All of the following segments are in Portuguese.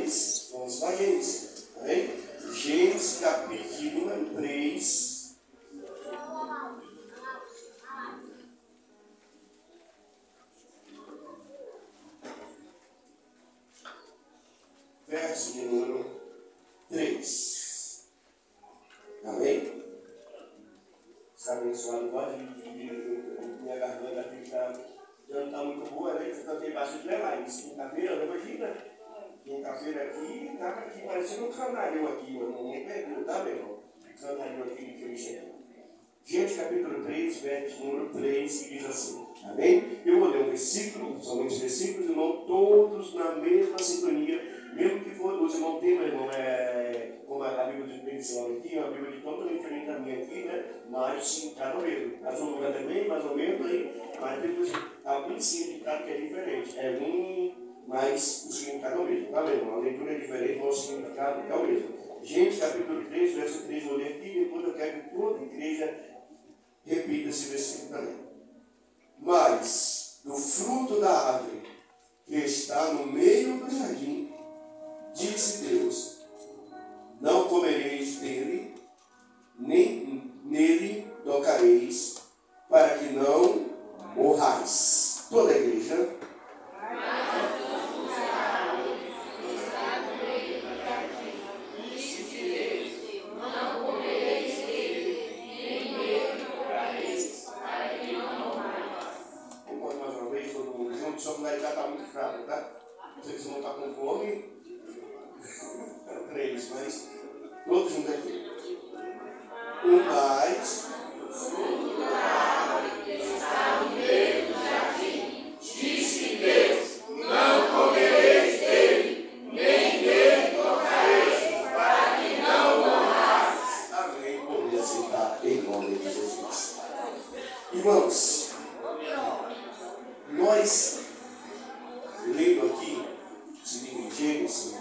mas vamos para Gênesis. Amém? Gênesis capítulo 3. Verso de número 3. Amém? Está abençoado, pode minha garganta fica, já não está muito boa, né? Eu cantei bastante demais. Quinta-feira, não imagina? Quinta-feira aqui, estava aqui parecendo um canalhão aqui, eu não perdeu, tá, meu irmão? Canalhão aqui de Cristo. Gênesis capítulo 3, verso número 3, que diz assim, amém? Eu vou ler um versículo, somente versículos, irmão, todos na mesma sintonia, mesmo que for, os irmãos têm, meu irmão, como a Bíblia de Benção aqui, uma Bíblia de totalmente diferente da minha aqui, né? Mas sim, cada mesmo. Mas um lugar também, mais ou menos, aí, mas temos algum significado que é diferente. É um, mas o significado é o mesmo, tá, meu irmão? A leitura é diferente, mas o significado é o mesmo. Gênesis capítulo 3, verso 3, vou ler aqui, e depois eu quero que toda a igreja repita esse versículo também. Mas do fruto da árvore que está no meio do jardim, disse Deus, não comereis dele, nem nele tocareis, para que não morrais. Toda a igreja. Só que lá já está muito fraco, tá? Vocês vão estar com fome. Eram 3, mas todos juntos aqui. Um mais. Fruto da árvore que está no meio do jardim, disse Deus, não comereis dele, nem dele tocareis, para que não morrais. Amém. Poder aceitar em nome de Jesus. Irmãos, nós lendo aqui, esse livro de Gênesis,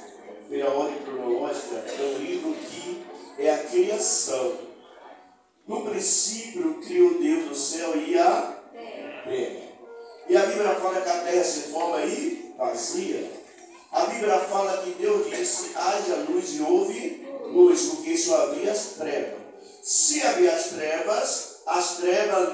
pela ordem cronológica, é um livro que é a criação. No princípio, criou Deus o céu e a terra. E a Bíblia fala que a terra se forma e vazia. A Bíblia fala que Deus disse, haja luz e houve luz, porque só havia as trevas. Se havia as trevas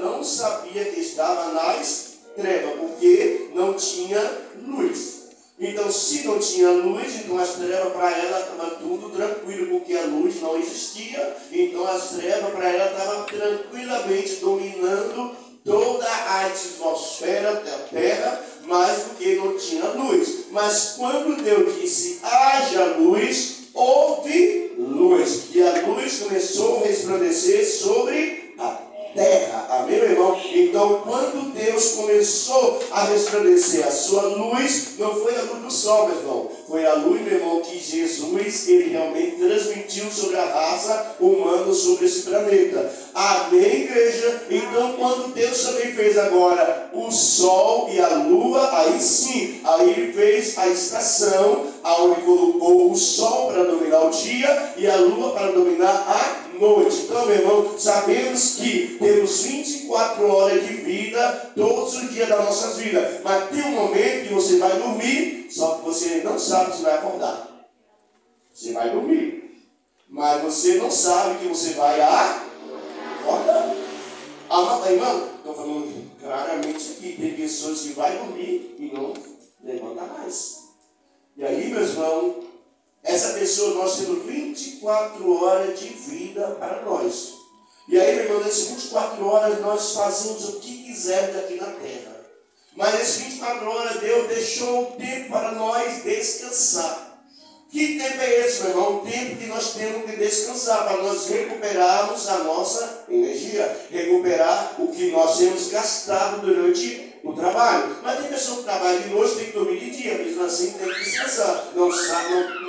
não sabia que estava nas treva, porque não tinha luz. Então, se não tinha luz, então as trevas para ela estava tudo tranquilo, porque a luz não existia. Então, as trevas para ela estavam tranquilamente dominando toda a atmosfera da terra, mais do que não tinha luz. Mas quando Deus disse, haja luz, houve luz. E a luz começou a resplandecer sobre a terra. Amém, meu irmão? Então, quando Deus começou a resplandecer a sua luz, não foi a luz do sol, meu irmão. Foi a luz, meu irmão, que Jesus, ele realmente transmitiu sobre a raça humana, sobre esse planeta. Amém, igreja? Então, quando Deus também fez agora o sol e a lua, aí sim, aí ele fez a estação, onde colocou o sol para dominar o dia e a lua para dominar a noite. Então, meu irmão, sabemos que temos 24 horas de vida todos os dias das nossas vidas. Mas tem um momento que você vai dormir, só que você não sabe se vai acordar. Você vai dormir, mas você não sabe que você vai acordar. Irmão, estou falando claramente aqui, tem pessoas que vão dormir e não levantam mais. E aí, meus irmãos, essa pessoa, nós temos 24 horas de vida para nós. E aí, meu irmão, nessas 24 horas nós fazemos o que quisermos aqui na terra. Mas nessas 24 horas Deus deixou um tempo para nós descansar. Que tempo é esse, meu irmão? O tempo que nós temos que descansar, para nós recuperarmos a nossa energia, recuperar o que nós temos gastado durante o trabalho. Mas tem pessoa que trabalha de noite, tem que dormir de dia, mesmo assim tem que descansar. Não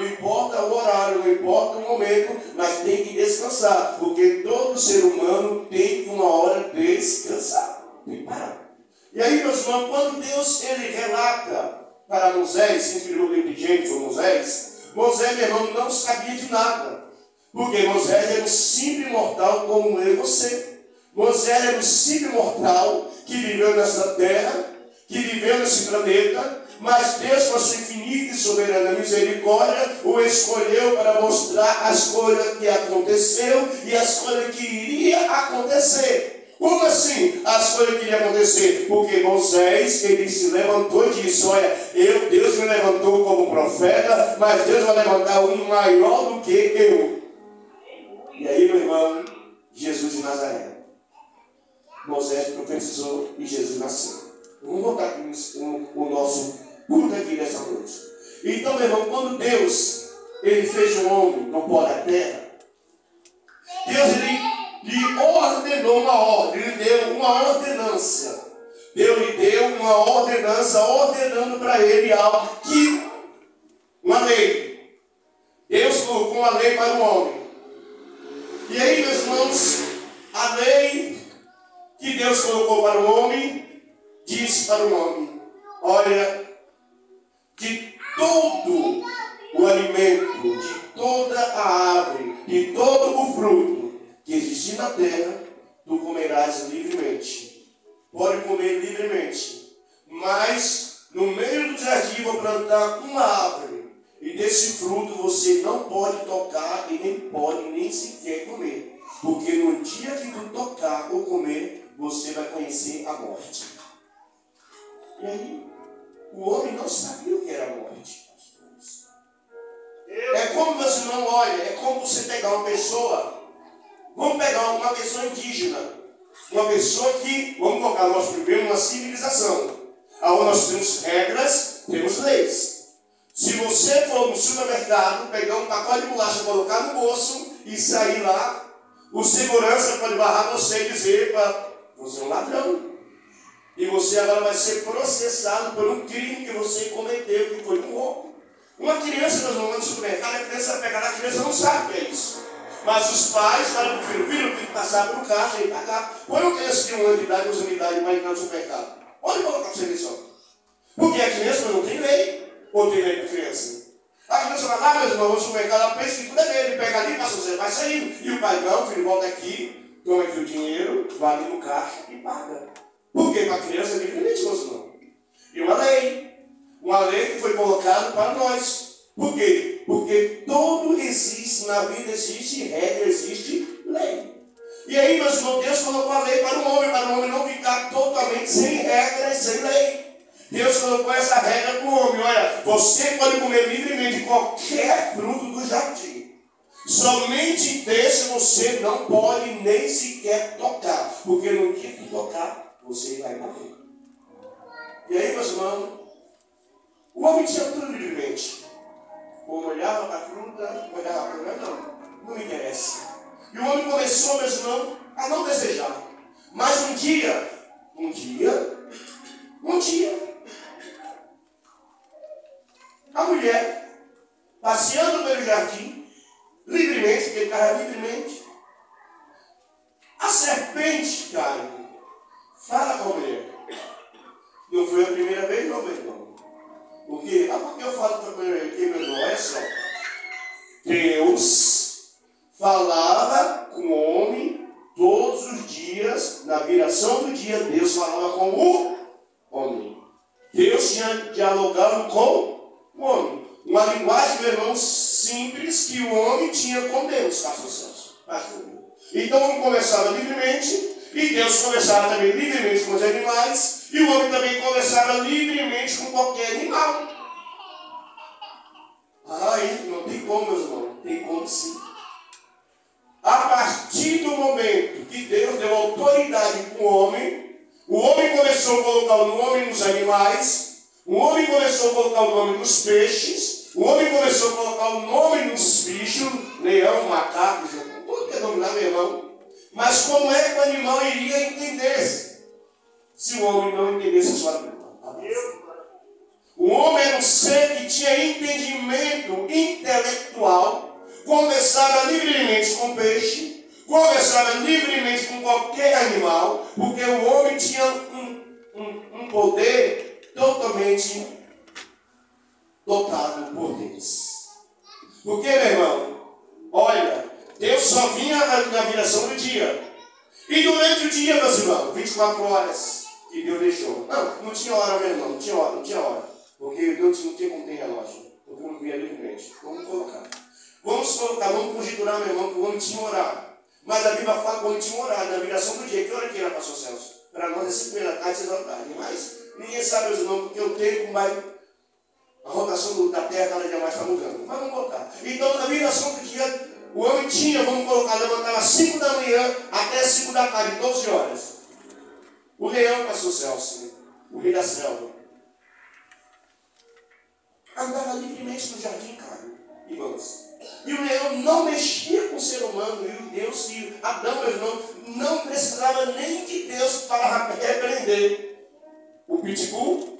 importa o horário, não importa o momento, mas tem que descansar, porque todo ser humano tem que uma hora descansar. Tem que parar. E aí, meus irmãos, quando Deus ele relata para Moisés, se inspirou no Gênesis ou Moisés, meu irmão, não sabia de nada. Porque Moisés era um simples mortal como eu e você. Moisés era um simples mortal que viveu nessa terra, que viveu nesse planeta, Mas Deus, com a sua infinita e soberana misericórdia, o escolheu para mostrar as coisas que aconteceu e as coisas que iria acontecer. Como assim as coisas que iriam acontecer? Porque Moisés, ele se levantou e disse, olha, Deus me levantou como profeta, mas Deus vai levantar um maior do que eu. E aí, meu irmão, Jesus de Nazaré. Moisés profetizou e Jesus nasceu. Vamos voltar aqui o nosso culto aqui nessa noite. Então, meu irmão, quando Deus ele fez o homem no pó da terra, Deus lhe ordenou uma ordem, ele deu uma ordenância. Deus lhe deu uma ordenança ordenando para ele algo que, uma lei. Deus colocou uma lei para o homem. E aí, meus irmãos, a lei que Deus colocou para o homem, disse para o homem, olha, de todo o alimento, de toda a árvore, de todo o fruto que existir na terra, tu comerás livremente. Pode comer livremente. Mas, no meio do jardim, vou plantar uma árvore. E desse fruto você não pode tocar e nem pode nem sequer comer. Porque no dia que tu tocar ou comer, você vai conhecer a morte. E aí, o homem não sabia o que era a morte. É como, meus irmãos, olha, é como você pegar uma pessoa, vamos pegar uma pessoa indígena, uma pessoa que, vamos colocar, nós vivemos uma civilização, onde nós temos regras, temos leis. Se você for no supermercado, pegar um pacote de bolacha, colocar no bolso e sair lá, o segurança pode barrar você e dizer para você é um ladrão. E você agora vai ser processado por um crime que você cometeu, que foi um roubo. Uma criança, nós vamos no supermercado, a criança vai pegar, a criança não sabe o que é isso. Mas os pais falam para o filho, tem que passar por caixa e pagar. Põe uma criança de 1 ano de idade, 2 anos de idade, vai entrar no supermercado. Pode colocar para você ver só. Porque a criança não tem lei. Ou tem lei para criança? A criança vai lá, meus irmãos, no supermercado, ela pensa que tudo é dele. Ele pega ali, passa você, vai sair. E o pai, não, filho, volta aqui, toma aqui o dinheiro, vai ali no caixa e paga. Porque para a criança é diferente, meus irmãos. E uma lei que foi colocada para nós. Por quê? Porque tudo existe, na vida existe regra, existe lei. E aí, meus irmãos, Deus colocou a lei para o homem não ficar totalmente sem regras, sem lei. Deus colocou essa regra para o homem, olha, você pode comer livremente qualquer fruto do jardim. Somente desse você não pode nem sequer tocar, porque no dia que tocar, você vai morrer. E aí, meus irmãos, o homem tinha tudo livremente. O homem olhava para a fruta, olhava para o não me interessa. E o homem começou, meus irmãos, a não desejar. Mas um dia, a mulher, passeando pelo jardim, livremente, porque ele estava livremente, a serpente cai. Fala com a mulher. Não foi a primeira vez, não, meu irmão. Por quê? Porque eu falo para a primeira vez, meu irmão, é só. Deus falava com o homem todos os dias, na viração do dia, Deus falava com o homem. Deus tinha dialogado com o homem. Uma linguagem, meu irmão, simples que o homem tinha com Deus, pastor Celso. Então o homem conversava livremente, e Deus conversava também livremente com os animais, e o homem também conversava livremente com qualquer animal. Aí não tem como, meus irmãos, tem como sim. A partir do momento que Deus deu autoridade para o homem começou a colocar o nome nos animais, o homem começou a colocar o nome nos peixes, o homem começou a colocar o nome nos bichos, leão, macaco, tudo que é nome lá, meu irmão. Mas como é que o animal iria entender se o homem não entendesse a sua língua? O homem era um ser que tinha entendimento intelectual, conversava livremente com peixe, conversava livremente com qualquer animal, porque o homem tinha um poder totalmente dotado por Deus. Porque, meu irmão, olha, Deus só vinha na viração do dia. E durante o dia, meus irmãos, 24 horas que Deus deixou. Não tinha hora, meu irmão, não tinha hora. Porque Deus não tinha como ter relógio. Porque eu não via livremente. Vamos colocar. Vamos conjecturar, meu irmão, que o homem tinha horário. Mas a Bíblia fala que o homem tinha horário na viração do dia. Que hora que era, pastor Celso? Para nós é 5 da tarde, 6 da tarde. Mas ninguém sabe os nomes, porque o tempo vai. A rotação da terra cada dia mais está mudando. Mas vamos botar. Então, na viração do dia, o homem tinha, vamos colocar, levantava às 5 da manhã até 5 da tarde, 12 horas. O leão, pastor Celso, o rei da selva, andava livremente no jardim, cara, irmãos. E o leão não mexia com o ser humano, e o Deus, e Adão, meu irmão, não precisava nem de Deus para repreender o pitbull,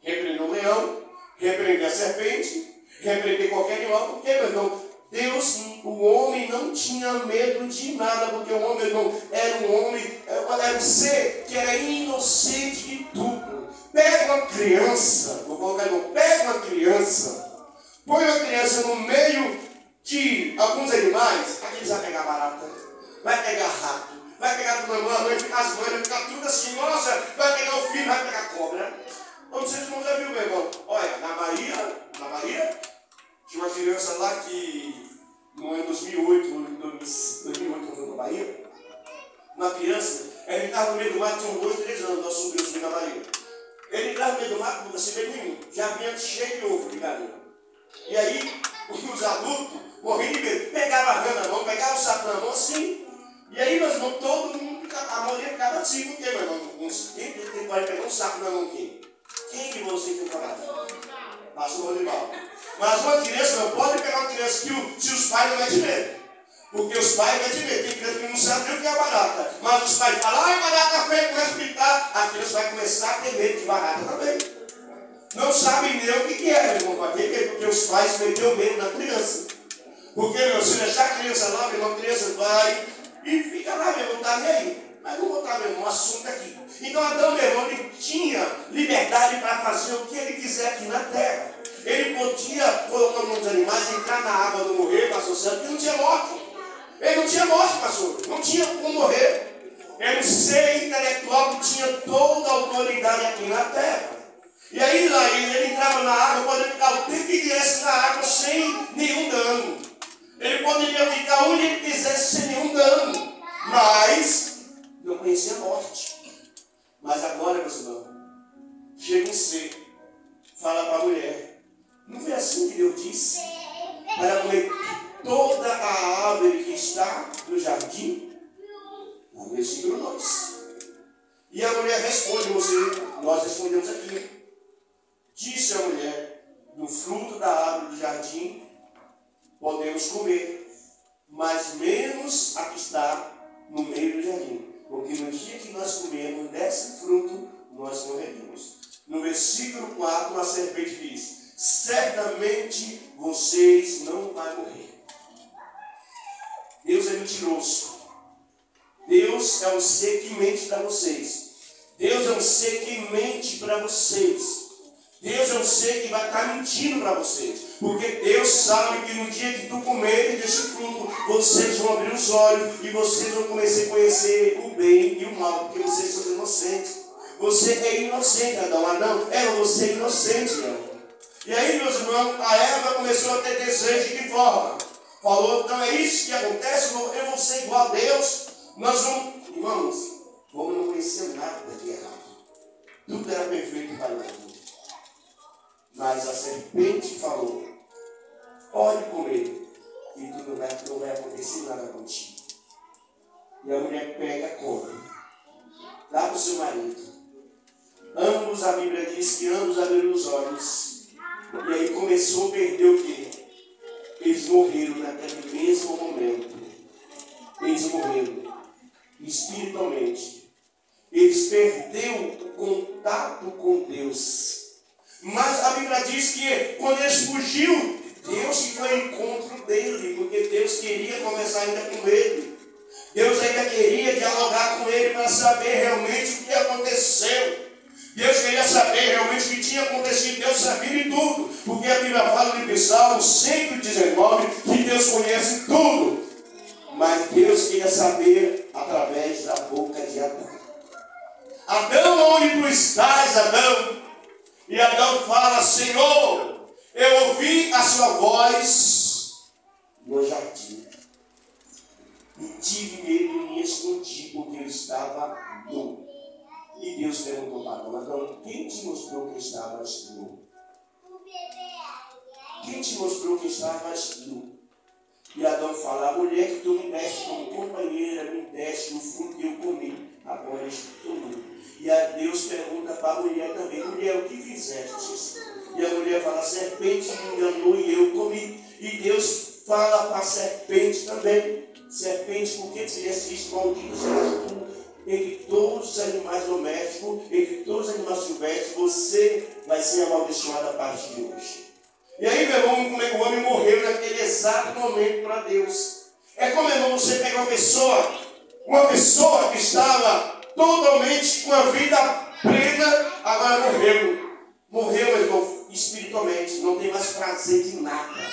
repreender o leão, repreender a serpente, repreender qualquer animal, porque, meu irmão, Deus, o homem não tinha medo de nada, porque o homem, meu irmão, era um ser que era inocente de tudo. Pega uma criança, vou colocar, irmão, pega uma criança, põe uma criança no meio de alguns animais, aqueles vai pegar barata, vai pegar rato, vai pegar tudo, a mãe ficar as mães, vai ficar tudo assim, nossa, vai pegar o filho, vai pegar cobra. Não sei se você já viu, meu irmão. Olha, na Bahia, tinha uma criança lá que, no ano 2008, quando foi na Bahia, uma criança, ele estava no meio do mato, tinha uns 2, 3 anos, nós subimos na Bahia. Ele entrava no meio do mato, nunca se vê nenhum, já vinha cheio de ovo de galinha. E aí, os adultos, morrendo de medo, pegavam a rã na mão, pegavam o saco na mão assim, e aí, meus irmãos, todo mundo, a maioria ficava assim, porque, meu irmão, quem pode pegar um saco na mão, quem? Quem de vocês tem coragem? Pastor Ronivaldo. Mas uma criança não pode pegar uma criança se os pais não metem medo. Porque os pais metem medo. Tem criança que não sabe nem o que é barata. Mas os pais falam, ai, barata feia, começa a gritar. A criança vai começar a ter medo de barata também. Não sabe nem o que é, meu irmão, vai ter medo, porque os pais meteram medo na criança. Porque, meu, se deixar a criança lá, meu irmão, a criança vai e fica lá, meu irmão, tá nem aí. Mas vamos botar, meu irmão, um assunto aqui. Então Adão, meu irmão, ele tinha liberdade para fazer o que ele quiser aqui na terra. Ele podia colocar nos animais, entrar na água, não morrer, pastor Santo, porque não tinha morte. Ele não tinha morte, pastor. Não tinha como morrer. Era um ser intelectual que tinha toda a autoridade aqui na terra. E aí lá ele entrava na água, poderia ficar o tempo que quisesse na água sem nenhum dano. Ele poderia ficar onde ele quisesse sem nenhum dano. Mas não conhecia a morte. Mas agora, meus irmãos, chega um ser, fala para a mulher, não foi assim que Deus disse? Para comer toda a árvore que está no jardim? No versículo 2. E a mulher responde, nós respondemos aqui. Disse a mulher, do fruto da árvore do jardim podemos comer, mas menos a que está no meio do jardim. Porque no dia que nós comemos desse fruto, nós morreremos. No versículo 4, a serpente diz, certamente vocês não vão morrer. Deus é mentiroso. Deus é um ser que mente para vocês. Deus é um ser que mente para vocês. Deus é um ser que vai estar mentindo para vocês. Porque Deus sabe que no dia que tu comerem desse fruto, vocês vão abrir os olhos e vocês vão começar a conhecer o bem e o mal, porque vocês são inocentes. Você é inocente, Adão. Adão, você é inocente, Adão. E aí, meus irmãos, a Eva começou a ter desejo de que forma? Falou, então é isso que acontece, eu vou ser igual a Deus. Nós vamos, irmãos, vamos não conhecer nada de errado. Tudo era perfeito para nós. Mas a serpente falou, pode comer, e tudo não vai acontecer nada contigo. E a mulher pega, come, dá para o seu marido. Ambos, a Bíblia diz que ambos abriram os olhos. E aí começou a perder o quê? Eles morreram naquele mesmo momento. Eles morreram espiritualmente. Eles perderam o contato com Deus. Mas a Bíblia diz que quando eles fugiu, Deus que foi ao encontro dele, porque Deus queria conversar ainda com ele. Deus ainda queria dialogar com ele para saber realmente o que aconteceu. Deus queria saber realmente o que tinha acontecido. Deus sabia de tudo, porque a Bíblia fala em Salmo 119 que Deus conhece tudo. Mas Deus queria saber através da boca de Adão. Adão, onde tu estás, Adão? E Adão fala: Senhor, eu ouvi a sua voz no jardim. E tive medo e me escondi, porque eu estava nu. E Deus perguntou para Adão: Adão, quem te mostrou que estavas nu? Quem te mostrou que estavas nu? E Adão fala: a mulher que tu me deste como companheira, me deste o fruto que eu comi, agora estou nu. E a Deus pergunta para a mulher também: mulher, o que fizeste? E a mulher fala: a serpente me enganou e eu comi. E Deus fala para a serpente também: serpente, por que fizeste isso? Maldito serás tu entre todos os animais domésticos, entre todos os animais silvestres, você vai ser amaldiçoado a partir de hoje. E aí, meu irmão, como é que o homem morreu naquele exato momento para Deus? É como, meu irmão, você pega uma pessoa que estava totalmente com a vida plena, agora morreu. Morreu, meu irmão, espiritualmente, não tem mais prazer de nada.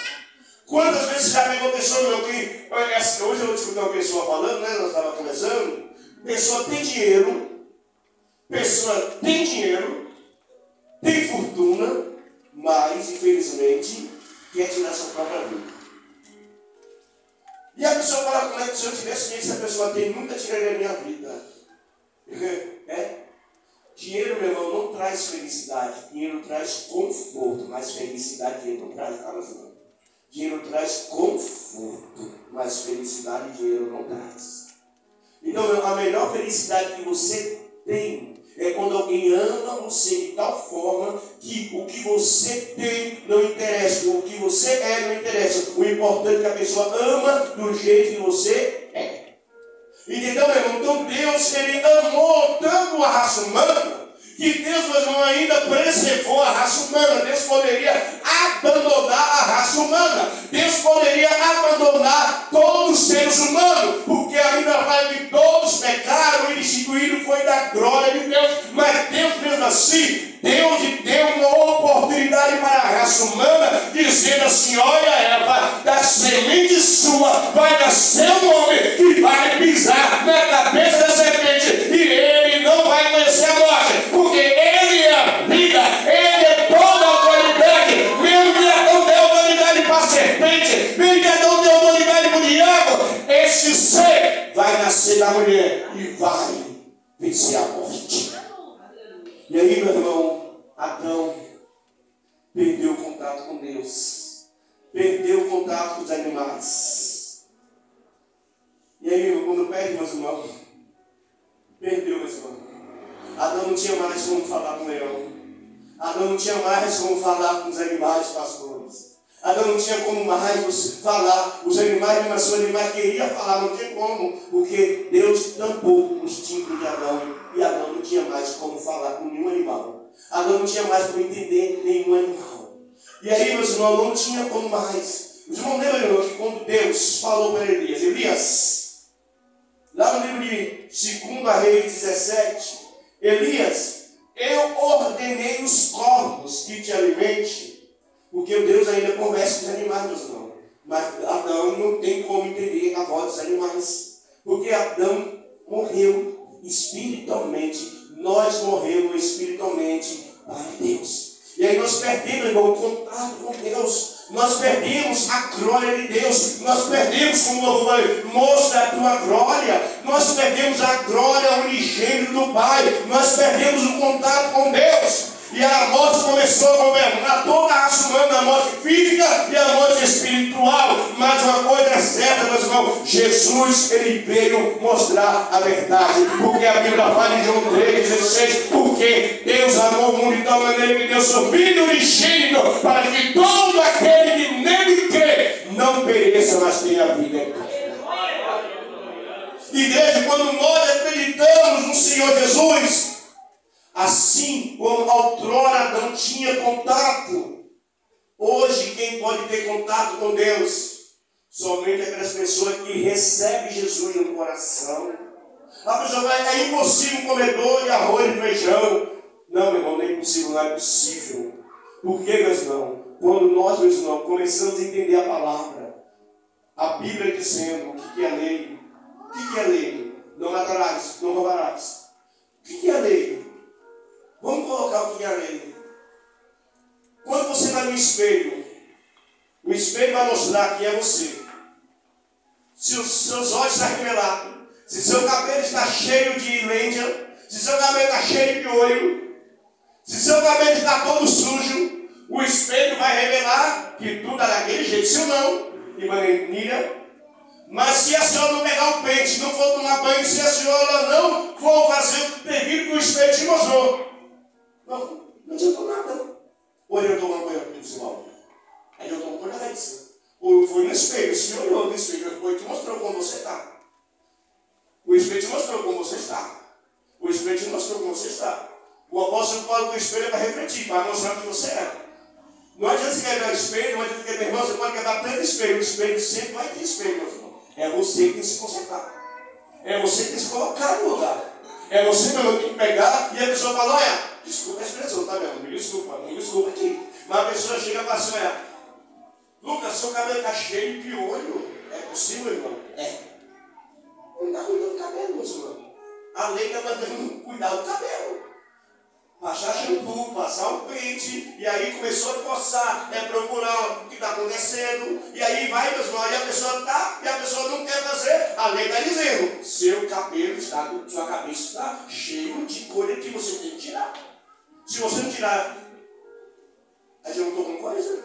Quantas vezes já pegou pessoa, meu, que hoje eu vou escutar uma pessoa falando, né? Nós estávamos conversando. Pessoa tem dinheiro, tem fortuna, mas, infelizmente, quer tirar sua própria vida. E a pessoa fala: como é que se eu tivesse dinheiro, essa pessoa tem, nunca tiraria a minha vida. Dinheiro, meu irmão, não traz felicidade. Dinheiro traz conforto, mas felicidade dinheiro não traz nada, não. Dinheiro traz conforto, mas felicidade dinheiro não traz. Então, a melhor felicidade que você tem é quando alguém ama você de tal forma que o que você tem não interessa, o que você é não interessa. O importante é que a pessoa ama do jeito que você é. Entendeu, meu irmão? Então Deus, ele amou tanto a raça humana, que Deus, meu irmão, ainda preservou a raça humana. Deus poderia abandonar a raça humana. Deus poderia abandonar todos os seres humanos, porque a Bíblia fala que todos pecaram e destituíram foi da glória de Deus. Mas Deus, mesmo assim, Deus deu uma oportunidade para a raça humana, dizendo assim: olha, Eva, da semente sua vai nascer um homem que vai pisar na cabeça da serpente, e ele não vai conhecer a morte, porque ele é a vida, ele é toda a autoridade. Mesmo que Adão deu autoridade para a serpente, mesmo que Adão deu autoridade para o diabo, esse ser vai nascer da mulher e vai vencer a morte. E aí, meu irmão, Adão perdeu o contato com Deus, perdeu o contato com os animais. E aí, quando perde, meus irmãos, perdeu, meus irmãos. Adão não tinha mais como falar com o leão. Adão não tinha mais como falar com os animais pastores. Adão não tinha como mais falar. Os animais, mas os animais queriam falar, não tinha como, porque Deus tampou os tímpanos de Adão. E Adão não tinha mais como falar com nenhum animal. Adão não tinha mais como entender nenhum animal. E aí, meus irmãos, não tinha como mais. Os irmãos lembram que quando Deus falou para Elias, lá no livro de 2 Reis 17, Elias, eu ordenei os corvos que te alimentem, porque o Deus ainda conversa com os animais, meus irmãos. Mas Adão não tem como entender a voz dos animais, porque Adão morreu espiritualmente, nós morremos espiritualmente para Deus. E aí nós perdemos, irmão, o contato com Deus. Nós perdemos a glória de Deus. Nós perdemos, como o louvor, mostra a tua glória. Nós perdemos a glória unigênita do Pai. Nós perdemos o contato com Deus. E a morte começou a governar toda a raça humana, a morte física e a morte espiritual. Mas uma coisa é certa, meus irmãos, Jesus, ele veio mostrar a verdade. Porque a Bíblia fala em João 3,16, porque Deus amou o mundo de tal maneira que deu seu Filho unigênito, para que todo aquele que nele crê não pereça, mas tenha vida eterna. Igreja, quando nós acreditamos no Senhor Jesus, assim como outrora Adão tinha contato, hoje quem pode ter contato com Deus? Somente aquelas pessoas que recebem Jesus no coração. A pessoa vai, é impossível comer dois de arroz e feijão. Não, meu irmão, não é impossível, não é possível. Por quê, meus irmãos? Quando nós, meus irmãos, começamos a entender a palavra, a Bíblia dizendo o que é lei. O que é lei? Não matarás, não roubarás. O que é lei? Vamos colocar o que é a lei. Quando você vai no espelho, o espelho vai mostrar quem é você. Se os seus olhos estão revelados, se seu cabelo está cheio de lêndia, se seu cabelo está cheio de piolho, se seu cabelo está todo sujo, o espelho vai revelar que tudo é daquele jeito. Se não, de maneira. Mas se a senhora não pegar o pente, não for tomar banho, se a senhora não for fazer o devido que o espelho te mostrou, não adiantou nada. Ou eu tomo uma banho principal. Aí eu tomo por isso. Ou eu fui no espelho, se olhou no espelho, e te mostrou como você está. O espelho te mostrou como você está. O espelho te mostrou como você está. O apóstolo Paulo do espelho é para refletir, para mostrar o que você é. Não adianta você quebrar o espelho, não adianta quebrar, irmão, você pode quebrar tanto espelho. O espelho sempre vai ter espelho, meu irmão. É você que tem que se consertar. É você que tem que se colocar no lugar. É você, meu irmão, que tem que pegar e a pessoa fala, olha, desculpa a expressão, tá vendo? Me desculpa aqui. Mas a pessoa chega e fala assim, olha, Lucas, seu cabelo está cheio de piolho. É possível, irmão? É. Não está cuidando do cabelo, meu irmão. A lei está mandando cuidar do cabelo. Passar shampoo, passar um pente, e aí começou a coçar, procurar o que está acontecendo, e aí vai, meus irmãos, e a pessoa está, e a pessoa não quer fazer, a lei está dizendo, seu cabelo está, sua cabeça está cheio de coisa que você tem que tirar. Se você não tirar, adiantou alguma coisa?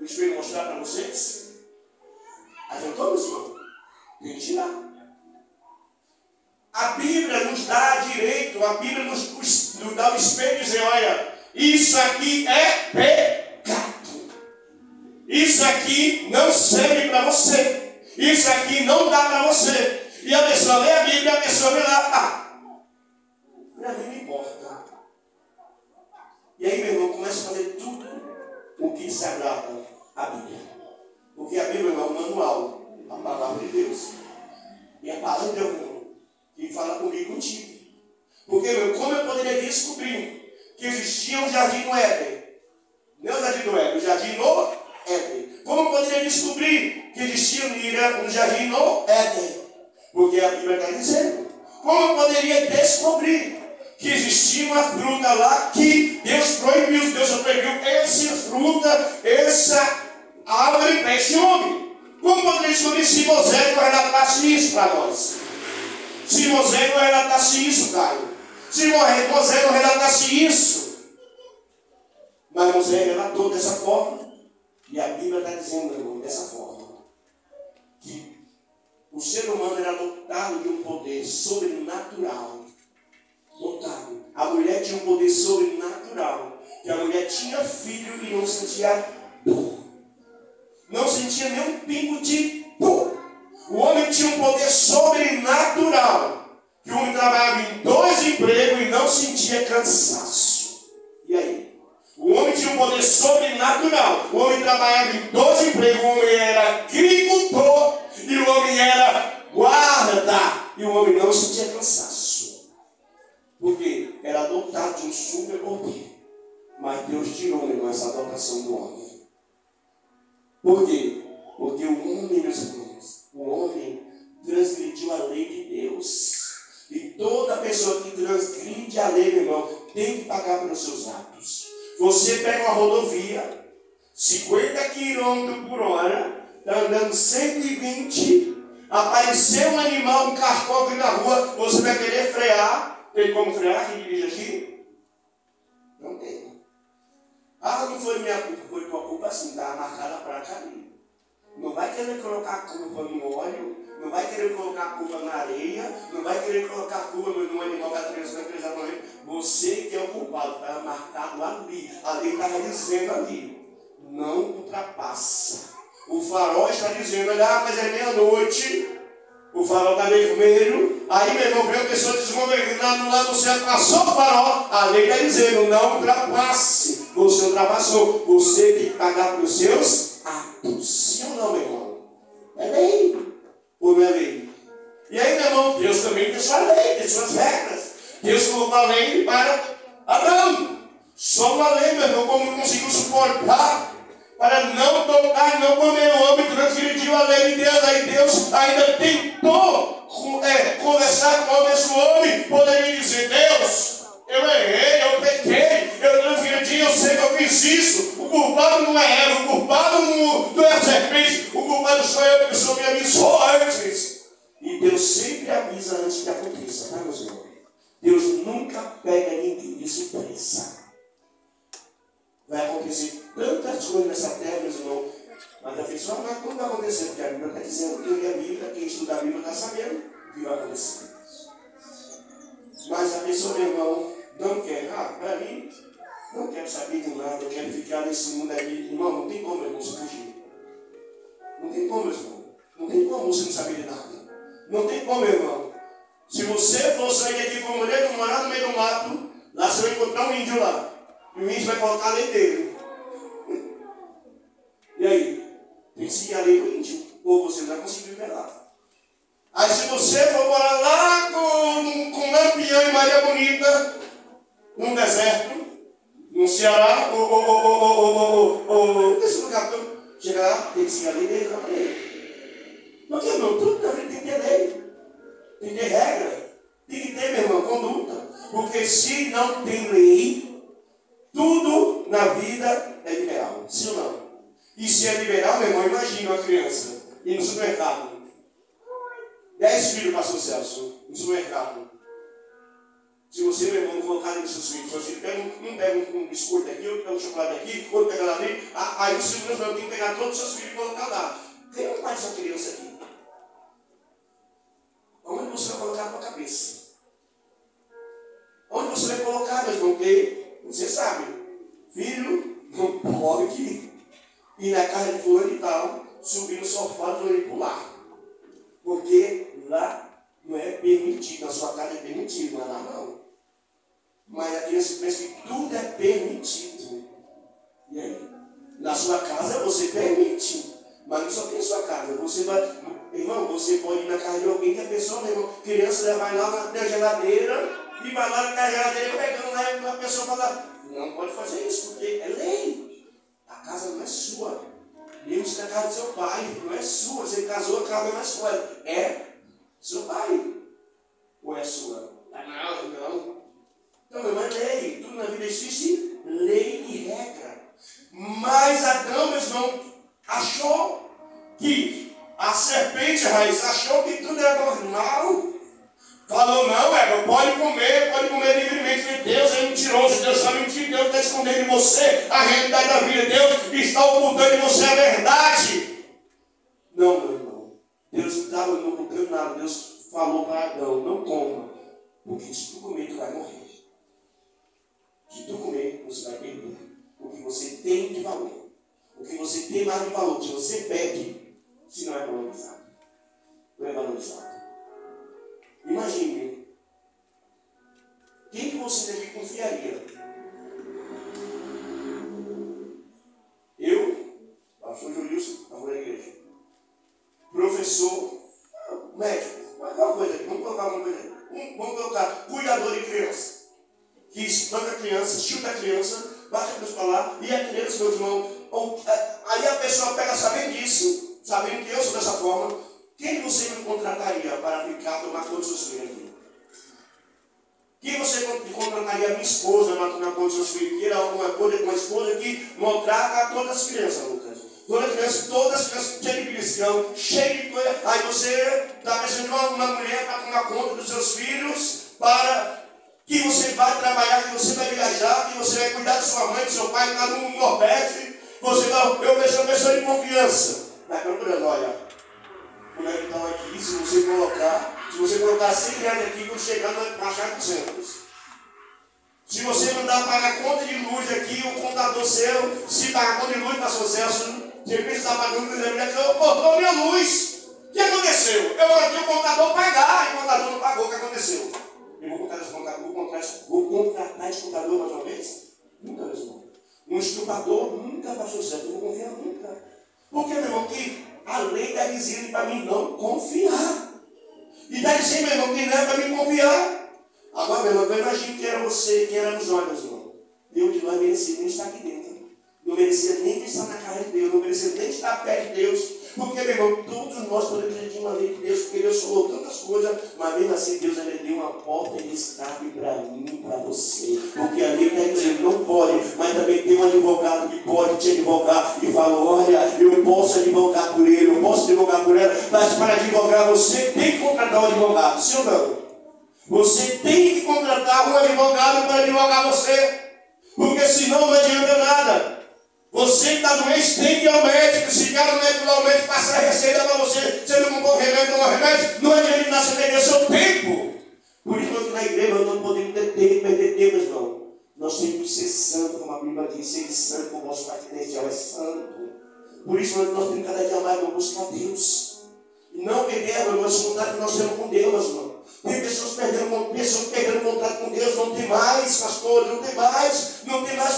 O espelho mostrar para vocês? Adiantou, meus irmãos? Tem que tirar. A Bíblia nos dá direito, a Bíblia nos dá o espelho e dizer, olha, isso aqui é pecado. Isso aqui não serve para você. Isso aqui não dá para você. E a pessoa lê a Bíblia, a pessoa vê lá, para mim não importa. E aí, meu irmão, começa a fazer tudo o que se agrada à Bíblia. Porque a Bíblia é um manual, a palavra de Deus. E a palavra de Deus, meu irmão, e fala comigo contigo. Porque, meu, como eu poderia descobrir que existia um jardim no Éden? Não o jardim do Éden, o jardim no Éden. Como eu poderia descobrir que existia um jardim no Éden? Porque a Bíblia está dizendo. Como eu poderia descobrir que existia uma fruta lá que Deus proibiu? Deus proibiu essa fruta, essa árvore para esse homem. Como poderia descobrir se Moisés não relatasse isso para nós? Se Moisés não relatasse isso, Caio. Se Moisés não relatasse isso. Mas Moisés relatou dessa forma. E a Bíblia está dizendo, meu irmão, dessa forma. Que o ser humano era dotado de um poder sobrenatural. Dotado. A mulher tinha um poder sobrenatural. Que a mulher tinha filho e não sentia dor. Não sentia nenhum pingo de dor. O homem tinha um poder sobrenatural. Que o homem trabalhava em 2 empregos e não sentia cansaço. E aí? O homem tinha um poder sobrenatural. O homem trabalhava em 2 empregos. O homem era agricultor e o homem era guarda. E o homem não sentia cansaço. Porque era dotado de um superpoder. Mas Deus tirou, meu irmão, essa dotação do homem. Por quê? Porque o homem, meus irmãos, o homem transgrediu a lei de Deus. E toda pessoa que transgride a lei, meu irmão, tem que pagar pelos seus atos. Você pega uma rodovia, 50 km por hora, está andando 120, apareceu um animal, um carcol na rua, você vai querer frear. Tem como frear quem dirige aqui? Não tem. Ah, não foi minha culpa, foi tua culpa assim, está marcada a placa ali. Não vai querer colocar a culpa no óleo, não vai querer colocar a culpa na areia, não vai querer colocar a culpa no animal que atravessou a morrer. Você que é o culpado, está marcado ali. A lei estava dizendo ali, não ultrapassa. O farol está dizendo, mas é meia-noite, o farol está vermelho, aí meu irmão veio a pessoa desgovernando lá no céu, passou o farol, a lei está dizendo, não ultrapasse. Você ultrapassou, você tem que pagar pelos seus atos. Sim ou não, meu irmão? É lei. Ou não é lei? E aí, meu irmão, Deus também tem sua lei, tem suas regras. Deus colocou a lei para Adão. Só uma lei, meu irmão, como não conseguiu suportar para não tocar, não comer. O homem transgrediu a lei de Deus. Aí Deus ainda tentou conversar com o homem. Esse homem poderia dizer, Deus, eu errei, eu pequei, eu transgredi, eu sei que eu eu fiz isso. O culpado não é ela, o culpado não é a serpente, o culpado sou eu, porque o Senhor me avisou antes. E Deus sempre avisa antes que aconteça, tá, meus irmãos? Deus nunca pega ninguém de surpresa. Vai acontecer tantas coisas nessa terra, meus irmãos, mas a pessoa não vai acontecer, porque a Bíblia está dizendo, quem lê a Bíblia, quem estuda a Bíblia está sabendo o que vai acontecer. Mas a pessoa, meu irmão, não quer. Para mim, não quero saber de nada, eu quero ficar nesse mundo aqui. Irmão, não tem como, irmão, você fugir. Não tem como, irmão. Não tem como você não saber de nada. Não tem como, irmão. Se você for sair daqui com mulher, morar no meio do mato, lá você vai encontrar um índio lá. E o índio vai colocar a lei dele. E aí? Tem que seguir a lei do índio. Ou você não vai conseguir viver lá. Aí se você for morar lá com Lampião e Maria Bonita, num deserto, no Ceará, nesse lugar, chegar lá, tem que seguir a lei dele, não tem. Porque, irmão, tudo na vida tem que ter lei. Tem que ter regra. Tem que ter, meu irmão, conduta. Porque se não tem lei, tudo na vida é liberal. Sim ou não? E se é liberal, meu irmão, imagina uma criança ir no supermercado. 10 filhos, pastor Celso, no supermercado. Se você, meu irmão, colocar nos seus filhos, um pega um biscoito aqui, outro pega um chocolate aqui, outro pega lá ali, aí o segundo tem que pegar todos os seus filhos e colocar lá. Quem não faz essa criança aqui? Onde você vai colocar a tua cabeça? Onde você vai colocar, meu irmão? Porque você sabe, filho não pode ir na casa de fulano e tal, subir no sofá do fulano e pular. Porque lá não é permitido, na sua casa é permitido, mas lá não. Mas a criança pensa que tudo é permitido. E aí? Na sua casa você permite, mas não só tem a sua casa. Você vai, irmão, você pode ir na casa de alguém que a pessoa, meu irmão, criança vai lá na geladeira e vai lá na geladeira pegando lá, a pessoa fala, não pode fazer isso, porque é lei. A casa não é sua. Mesmo na casa do seu pai, não é sua. Você casou, a casa não é sua. É seu pai. Ou é sua? Não. Então, meu irmão, é lei. Tudo na vida existe lei e regra. Mas Adão, meu irmão, achou que a serpente, raiz, achou que tudo era normal. Falou, não, Eva, pode comer livremente de Deus, é mentiroso, Deus está mentindo, Deus está escondendo de você a realidade da vida, Deus está ocultando de você a verdade. Não, meu irmão, Deus não estava ocultando nada, Deus falou para Adão, não coma, porque se tu comer, tu vai morrer. Se tu comer, você vai perder o que você tem de valor, o que você tem mais de valor, se você perde, se não é valorizado, não é valorizado. Imagine, quem que você deve confiaria? Eu, pastor Julius, avô da igreja, professor, médico, qualquer coisa aqui, vamos colocar alguma coisa aqui. Vamos colocar cuidador de criança, que espanca a criança, chuta a criança, bate a criança para lá, e a criança, meu irmão, aí a pessoa pega sabendo disso, sabendo que eu sou dessa forma. Quem você me contrataria para ficar tomar conta dos seus filhos? Quem você contrataria a minha esposa para tomar conta dos seus filhos? Que era uma esposa que maltrata todas as crianças, Lucas. Todas as crianças cheias de beliscão, cheias de coisa. Aí você está precisando de uma mulher para tomar conta dos seus filhos, para que você vai trabalhar, que você vai viajar, que você vai cuidar de sua mãe, de seu pai, que está no Nordeste. Eu vejo uma pessoa de confiança. Vai procurando, olha. Como é que estão aqui, se você colocar 100 reais aqui, quando chegar, vai baixar 200. Se você mandar pagar a conta de luz aqui, o contador seu, se pagar a conta de luz, pastor Celso, de repente está pagando, cortou a minha luz. O que aconteceu? Eu mandei o contador pagar, e o contador não pagou, o que aconteceu? Eu vou contratar esse contador mais uma vez? Nunca, meu irmão. Um estuprador nunca, pastor Celso, eu não vou confiar nunca. Por que, meu irmão, que a lei está dizendo para mim não confiar. E está dizendo, meu irmão, que não é para mim confiar. Agora, meu irmão, eu imagino que era você, que éramos nós, meus irmãos. Eu de nós merecia nem estar aqui dentro. Não merecia nem estar na casa de Deus. Não merecia nem estar perto de Deus. Porque, meu irmão, todos nós podemos pedir uma lei de Deus, porque Deus falou tantas coisas, mas mesmo assim Deus ainda deu uma porta de escape para mim e para você. Porque a lei está dizendo, não pode, mas também tem um advogado que pode te advogar e fala, olha, eu posso advogar por ele, eu posso advogar por ela, mas para advogar você tem que contratar um advogado, sim ou não? Você tem que contratar um advogado para advogar você, porque senão não adianta nada. Você que está doente tem que ir ao médico. Se quer o médico lá, o médico passar a receita para você, você não comprou remédio, tomou remédio, não adianta nada, você perder seu tempo. Por isso que na igreja nós não podemos perder tempo, irmão. Nós temos que ser santos, como a Bíblia diz, ser santo, como o nosso Pai Celestial é santo. Por isso nós temos cada dia mais buscar Deus. E não perder o nosso contato que nós temos com Deus, irmão. Tem pessoas perdendo contato com Deus, não tem mais, pastor, não tem mais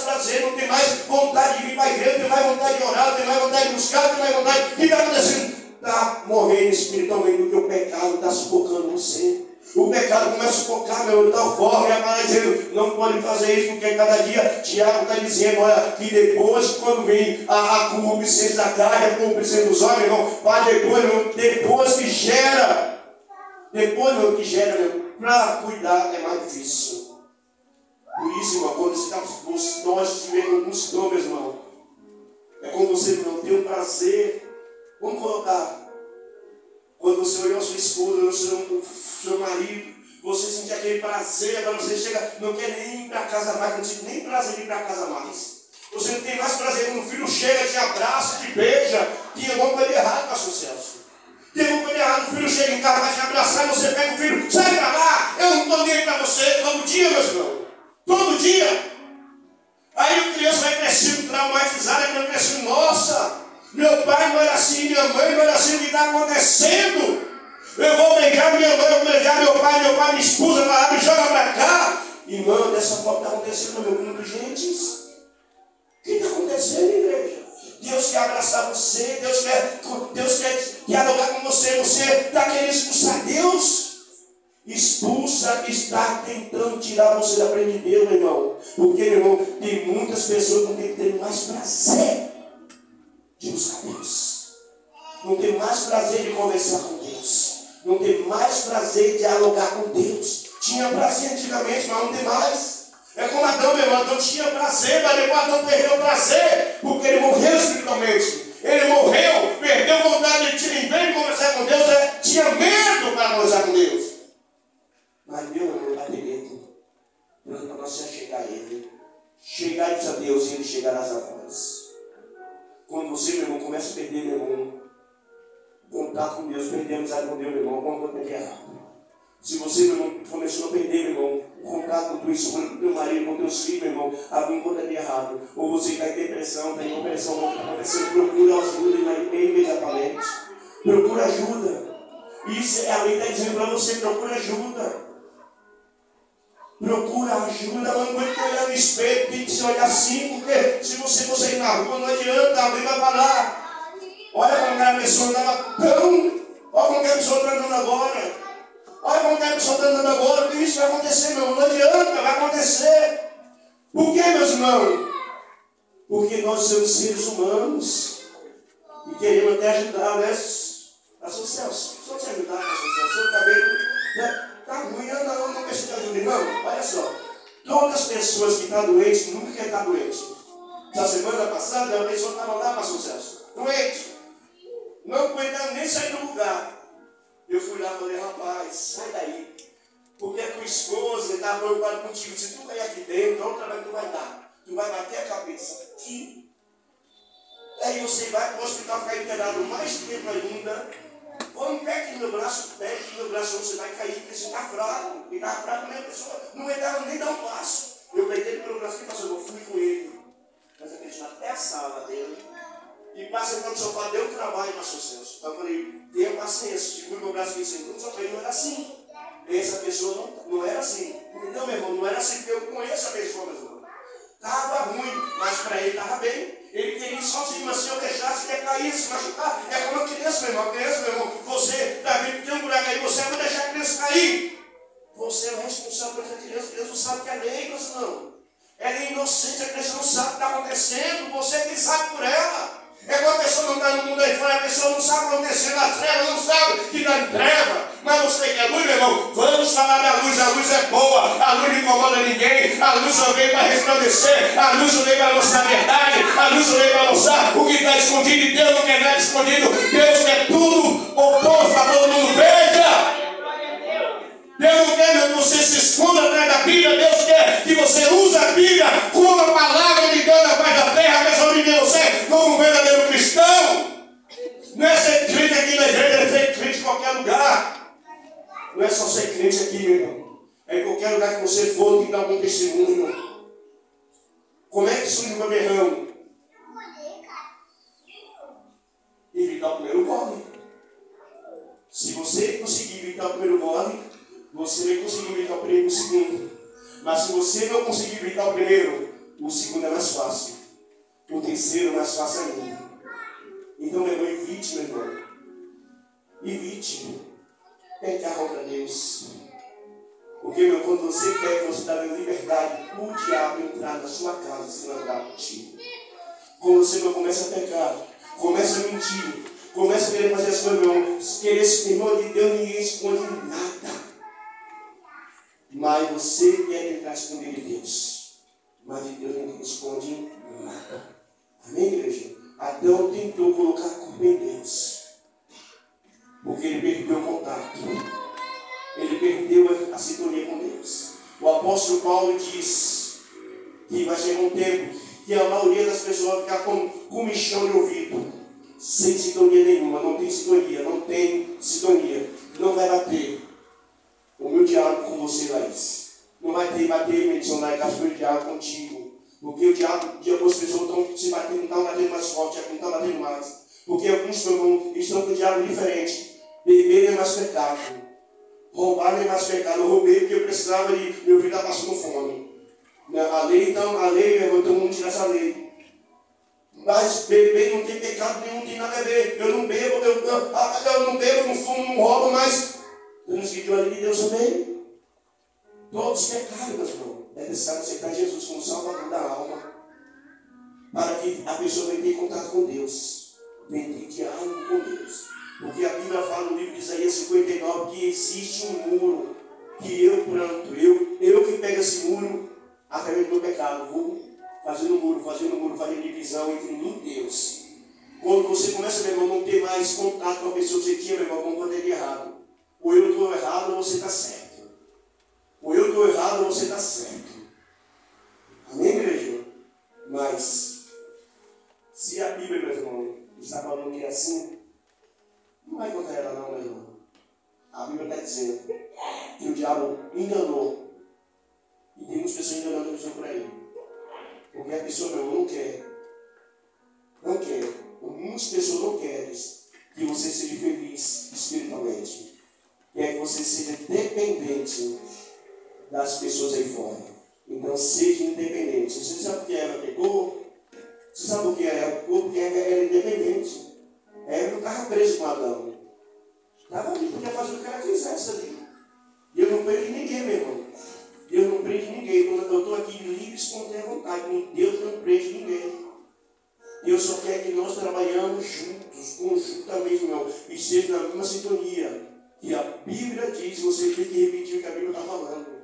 prazer, não tem mais vontade de vir para a igreja, não tem mais vontade de orar, não tem mais vontade de buscar, não tem mais vontade. O que está acontecendo? Está morrendo espiritualmente, porque o pecado está sufocando você. O pecado começa a sufocar, meu, de tal forma, e a palavra dizendo, não pode fazer isso, porque cada dia Tiago está dizendo, olha, que depois, quando vem a concupiscência da carne, a concupiscência dos homens, irmão, depois que gera. Depois, meu, que gera, meu, para cuidar é mais difícil. Por isso, irmão, quando nós tivermos alguns sintomas, irmão, é como você não tem o prazer. Vamos colocar, quando você olhou a sua esposa, o seu marido, você sentir aquele prazer, agora você chega, não quer nem ir para casa mais, não sente nem prazer de ir para casa mais. Você não tem mais prazer quando o filho chega, te abraça, te beija, tem alguma coisa errada, pastor Celso. Tem alguma coisa errada, o filho chega em casa, vai te abraçar, e você pega o filho, sai para lá, eu não estou nem para você, todo dia, meus irmãos, todo dia. Aí a criança vai crescendo, traumatizada, vai crescendo, nossa, meu pai não era assim, minha mãe não era assim, o que está acontecendo? Eu vou beijar minha mãe, eu vou beijar meu pai me expulsa para lá, me joga para cá. Irmão, dessa forma está acontecendo no meu mundo, gente. O que está acontecendo, igreja? Deus quer abraçar você, Deus quer dialogar com você, você está querendo expulsar Deus? Expulsa que está tentando tirar você da frente de Deus, meu irmão. Porque, meu irmão, tem muitas pessoas que não têm que ter mais prazer de buscar Deus. Não tem mais prazer de conversar com Deus. Não tem mais prazer de dialogar com Deus. Tinha prazer antigamente, mas não tem mais. É como Adão, meu irmão. Adão tinha prazer, mas depois Adão perdeu o prazer, porque ele morreu espiritualmente. Ele morreu, perdeu vontade de em vez de conversar com Deus, tinha medo para conversar com Deus. Mas Deus, meu irmão, vai ter medo. Deus para nós chegar a Ele. Chegai-vos a Deus e Ele chegará a vós. Quando você, meu irmão, começa a perder, meu irmão, contato com Deus, perder amizade com Deus, meu irmão, alguma coisa está errada. Se você, meu irmão, começou a perder, meu irmão, o contato com tua esposa, com teu marido, com teus filhos, meu irmão, alguma coisa está errada. Ou você está em depressão, está em opressão, não está acontecendo, procura ajuda imediatamente. Procura ajuda. Isso a lei está dizendo para você, procura ajuda. Procura ajuda, mas não pode olhar no espelho, tem que se olhar assim, porque se você for sair na rua, não adianta, alguém vai parar. Olha como a pessoa estava tão, olha como a pessoa está andando agora. Olha como a pessoa está andando agora, o que isso vai acontecer, meu irmão? Não adianta, vai acontecer. Por que, meus irmãos? Porque nós somos seres humanos e queremos até ajudar, né? Pastor Celso, só te ajudar, pastor Celso, seu cabelo, né? Está ruim, não precisa de ajuda, irmão. Olha só, todas as pessoas que estão doentes nunca querem estar doentes. Essa semana passada, a pessoa estava lá, pastor Celso, doente, não aguentava nem sair do lugar. Eu fui lá e falei, rapaz, sai daí, porque a tua esposa está preocupada contigo. Se tu cair aqui dentro, olha o trabalho que tu vai dar. Tu vai bater a cabeça aqui. Aí você vai para o hospital ficar internado mais tempo ainda. Vamos pé aqui no meu braço, pé aqui no meu braço, você vai cair, porque você está fraco. E está fraco, a pessoa não aguentava nem dar um passo. Eu peguei ele pelo braço e passou, eu fui com ele. Mas eu deixei até a sala dele. E passei no sofá, deu trabalho, pastor Celso. Eu falei, tenha paciência. Segura meu braço e disse, não, só falei, não era assim. Essa pessoa não era assim. Entendeu, meu irmão? Não era assim, porque eu conheço a pessoa, meu irmão. Estava ruim, mas para ele estava bem. Ele queria ir sozinho, mas se eu deixasse, ele ia cair, se machucar. É como a criança, meu irmão. Criança, meu irmão, você está vendo que tem um buraco aí, você vai deixar a criança cair. Você é o responsável por essa criança. A criança não sabe que é lei, mas não. Ela é inocente, a criança não sabe o que está acontecendo. Você é quem sabe por ela. É quando a pessoa não está no mundo aí fora, a pessoa não sabe acontecer na treva, não sabe que está em treva. Mas você que é luz, meu irmão, vamos falar da luz. A luz é boa, a luz não incomoda ninguém. A luz só veio para resplandecer, a luz só veio para mostrar a verdade, a luz só veio para mostrar o que está escondido. E Deus não quer nada escondido, Deus quer tudo oposto para todo mundo veja. Deus não quer que você se esconda atrás da Bíblia. Deus quer que você use a Bíblia como a palavra de Deus na face da terra, para sobre você como um verdadeiro cristão. Não é ser crente aqui na igreja, é ser crente em qualquer lugar. Não é só ser crente aqui, meu irmão. É em qualquer lugar que você for, tem que dar algum testemunho. Como é que surge o beberrão? Evitar o primeiro gole. Se você conseguir evitar o primeiro gole, você vai conseguir evitar o segundo. Mas se você não conseguir evitar o primeiro, o segundo é mais fácil. O terceiro é mais fácil ainda. Então, meu irmão, evite, meu irmão. Evite pecar contra Deus. Porque, meu, quando você peca, você está dando liberdade o diabo entrar na sua casa e se andar contigo. Quando você não começa a pecar, começa a mentir, começa a querer fazer as coisas, meu irmão, querer se irmão de Deus, ninguém esconde nada. Mas você quer tentar esconder de Deus. Mas de Deus ninguém esconde nada. Amém, igreja? Adão tentou colocar a culpa em Deus. Porque ele perdeu o contato. Ele perdeu a sintonia com Deus. O apóstolo Paulo diz que vai chegar um tempo que a maioria das pessoas vai ficar com comichão de ouvido. Sem sintonia nenhuma. Não tem sintonia. Não tem sintonia. Não vai bater o meu diálogo com você, Laís. Não vai ter bater medição lá em casa, o meu diálogo contigo. Porque o diabo, algumas pessoas estão se batendo, não estão batendo mais forte, não estão batendo mais. Porque alguns estão com o diabo diferente. Beber é mais pecado. Roubar é mais pecado. Eu roubei porque eu precisava de meu filho estar passando fome. A lei, então, meu irmão, todo mundo tira essa lei. Mas beber não tem pecado nenhum, não tem nada a ver. Eu não bebo, eu não bebo, não fumo, não roubo, mas eu não esqueci a lei de Deus também. Todos pecaram, meus irmãos. É necessário aceitar Jesus como Salvador da alma, para que a pessoa venha ter contato com Deus, venha ter diálogo com Deus. Porque a Bíblia fala no livro de Isaías 59 que existe um muro que eu planto, eu que pego esse muro através do meu pecado, vou fazendo muro, fazendo divisão entre mim e Deus. Quando você começa, meu irmão, não ter mais contato com a pessoa que você tinha, meu irmão, vamos fazer de errado. Ou eu estou errado ou você está certo. Ou eu estou errado ou você está certo. Amém, igreja? Mas, se a Bíblia, meu irmão, está falando que é assim, não vai contra ela não, meu irmão. A Bíblia está dizendo que o diabo enganou. E tem muitas pessoas enganando a pessoa por aí. Porque a pessoa, meu irmão, não quer. Não quer. Muitas pessoas não querem que você seja feliz espiritualmente. Quer que você seja dependente das pessoas aí fora. Então seja independente. Você sabe por que Eva pecou? Você sabe por que Eva pecou? Porque Eva era independente. Eva não estava preso com Adão. Estava ali, podia fazer o que ela quisesse ali. Deus não prende ninguém, meu irmão. Deus não prende ninguém. Eu estou aqui livre, espontânea vontade. Deus não prende ninguém. Deus só quer que nós trabalhamos juntos, conjuntamente, meu irmão, e seja na mesma sintonia. E a Bíblia diz, você tem que repetir o que a Bíblia está falando.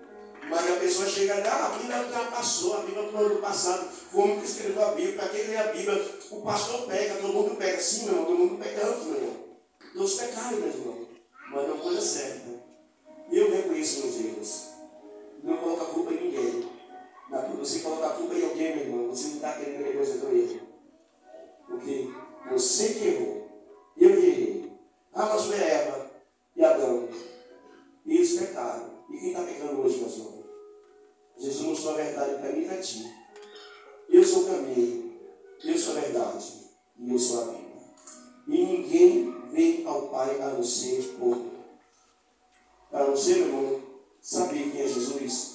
Mas a pessoa chega lá, a Bíblia já passou, a Bíblia foi do passado, como que escreveu a Bíblia, para quem lê a Bíblia, o pastor pega, todo mundo pega. Sim, meu irmão, todo mundo pegando, meu irmão. Todos pecaram, meu irmão, mas não coisa certa. Eu reconheço meus erros. Não coloca a culpa em ninguém. Você coloca a culpa em alguém, meu irmão, você não está querendo reconhecer o erro. Porque você que errou, eu que errei. Mas foi Eva e Adão. E eles pecaram. E quem está pecando hoje, meus irmãos? Jesus mostrou a verdade para mim e para ti. Eu sou o caminho, eu sou a verdade e eu sou a vida. E ninguém vem ao Pai a não ser por mim. Para você, meu irmão, saber quem é Jesus,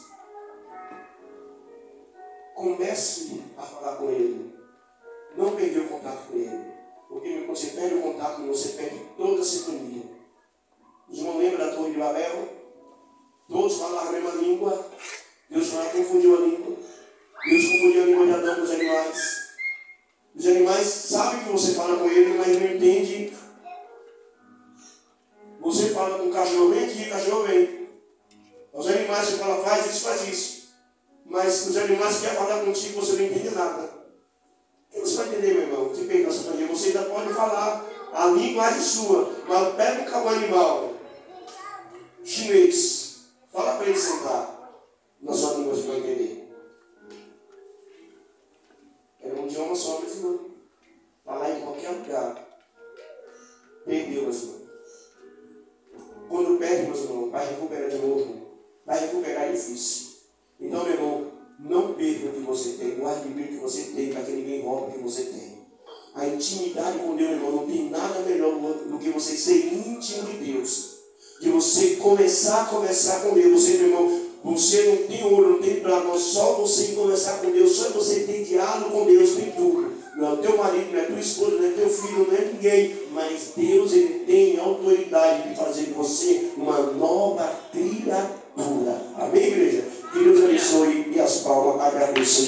comece a falar com Ele. Não perder o contato com Ele. Porque quando você perde o contato, você perde toda a sintonia. Os irmãos lembram da Torre de Babel? Todos falavam a mesma língua. Deus confundiu a língua. Deus confundiu a língua de Adão com os animais. Os animais sabem que você fala com ele, mas Você fala com o cachorro, vem aqui, o cachorro vem. Os animais, você fala, faz isso. Mas os animais querem falar contigo, você não entende nada. O que você vai entender, meu irmão? Você pega essa família, você ainda pode falar a linguagem sua, mas pega um cavalo animal chinês, fala para ele sentar na sua língua, você vai entender. É um idioma só, meu irmão. Falar em qualquer lugar. Perdeu, meus irmãos. Quando perde, meus irmãos, vai recuperar de novo. Vai recuperar é difícil. Então, meu irmão, não perca o que você tem. Guarde bem o que você tem, para que ninguém roube o que você tem. A intimidade com Deus, meu irmão, não tem nada melhor do que você ser íntimo de Deus. De você começar com Deus. Você, meu irmão, você não tem ouro, não tem prata, mas só você conversar com Deus, só você ter diálogo com Deus, tem tudo. Não é teu marido, não é tua esposa, não é teu filho, não é ninguém. Mas Deus, Ele tem autoridade de fazer de você uma nova criatura. Amém, igreja? Que Deus abençoe e as palmas agradeçam.